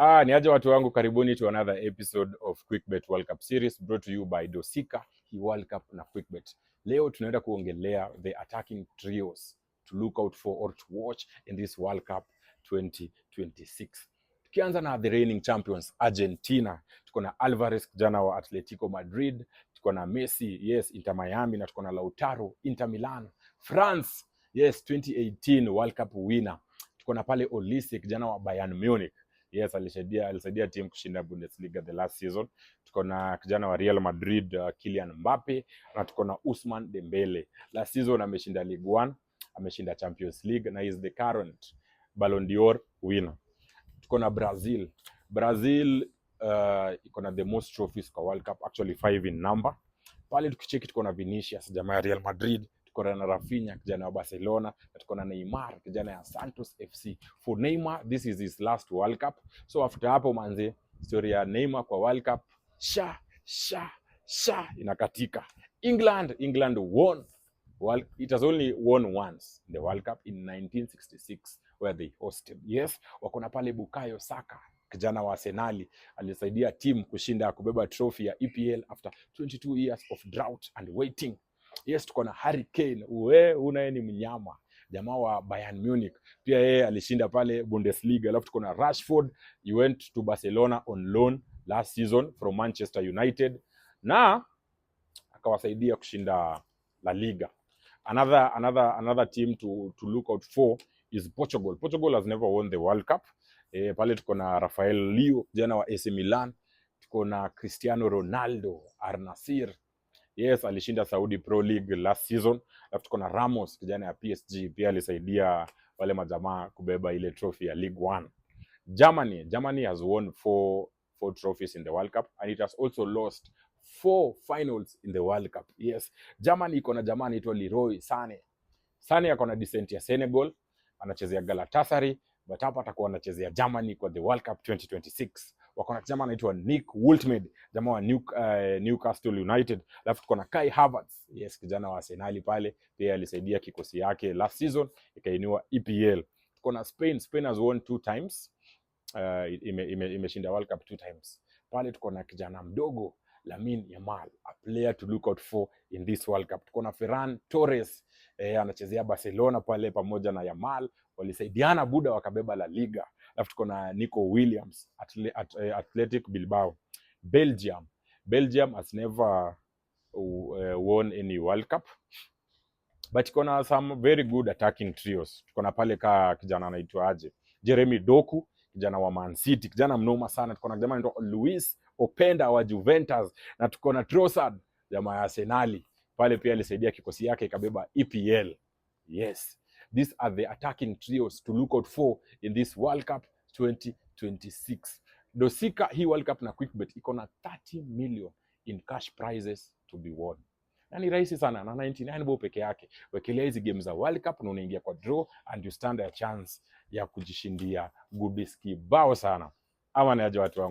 Ni aje watu wangu, karibuni to another episode of QuickBet World Cup series brought to you by Dosika, hii World Cup na QuickBet. Leo tunaenda kuongelea the attacking trios to look out for or to watch in this World Cup 2026. Tukianza na the reigning champions Argentina, tuko na Alvarez kijana wa Atletico Madrid, tuko na Messi, yes, Inter Miami, na tuko na Lautaro, Inter Milan. France, yes, 2018 World Cup winner, tuko na pale Olise kijana wa Bayern Munich. Yes, alisaidia team kushinda Bundesliga the last season. Tuko na kijana wa Real Madrid, Kylian Mbappe, na tuko na Ousmane Dembele. Last season ameshinda Ligue 1, ameshinda Champions League na is the current Ballon d'Or winner. Tuko na Brazil. Iko na the most trophies kwa World Cup, actually 5 in number. Pale tukicheki tuko na Vinicius jamaa ya Real Madrid, tuko na Rafinha kijana wa Barcelona, na tuko na Neymar kijana ya Santos FC. For Neymar, this is his last World Cup. So after hapo manze, story ya Neymar kwa World Cup inakatika. England won. It has only won once the World Cup in 1966 where they hosted. Yes, wako na pale Bukayo Saka kijana wa Arsenal, alisaidia team kubeba trophy ya EPL after 22 years of drought and waiting. Yes, tuko na Harry Kane, unaye ni mnyama, jamaa wa Bayern Munich, pia yeye alishinda pale Bundesliga. Alafu tuko na Rashford, he went to Barcelona on loan last season from Manchester United na akawasaidia kushinda La Liga. Another team to look out for is Portugal. Portugal has never won the World Cup. Pale tuko na Rafael Leo jana wa AC Milan, tuko na Cristiano Ronaldo Al Nassr. Yes, alishinda Saudi Pro League last season. Alafu tuko na Ramos kijana ya PSG, pia alisaidia wale majamaa kubeba ile trophy ya League 1. Germany has won four trophies in the World Cup, and it has also lost 4 finals in the World Cup. Yes, Germany iko na jamaa anaitwa Leroy Sané. Sané ako na descent ya Senegal, anachezea Galatasaray, but hapa atakuwa anachezea Germany kwa the World Cup 2026. Wako na jamaa anaitwa Nick Woltemade, jamaa wa Newcastle United. Alafu tuko na Kai Havertz, yes, kijana wa Arsenal pale, pia alisaidia kikosi yake last season ikainua EPL. Tuko na Spain has won 2 times. Imeshinda World Cup 2 times. Pale tuko na kijana mdogo Lamine Yamal, a player to look out for in this World Cup. Tuko na Ferran Torres, anachezea Barcelona pale pamoja na Yamal, walisaidiana buda wakabeba La Liga. Alafu tuko na Nico Williams, Athletic Bilbao. Belgium has never won any World Cup, but tuko na some very good attacking trios. Tuko na pale kijana anaitwa aje, Jeremy Doku kijana wa Man City, kijana mnoma sana. Tuko na jamaa anaitwa Luis Openda wa Juventus, na tuko na Trossard jamaa ya Arsenal pale, pia alisaidia kikosi yake ikabeba EPL. Yes, these are the attacking trios to look out for in this World Cup 2026. Dosika, hii World Cup na QuickBet iko na 30 million in cash prizes to be won. Yani rahisi sana, na 99 bob peke yake. Wekelea hizi games za World Cup na unaingia kwa draw and you stand a chance ya kujishindia goodies kibao sana. Ama ni aje watu wangu.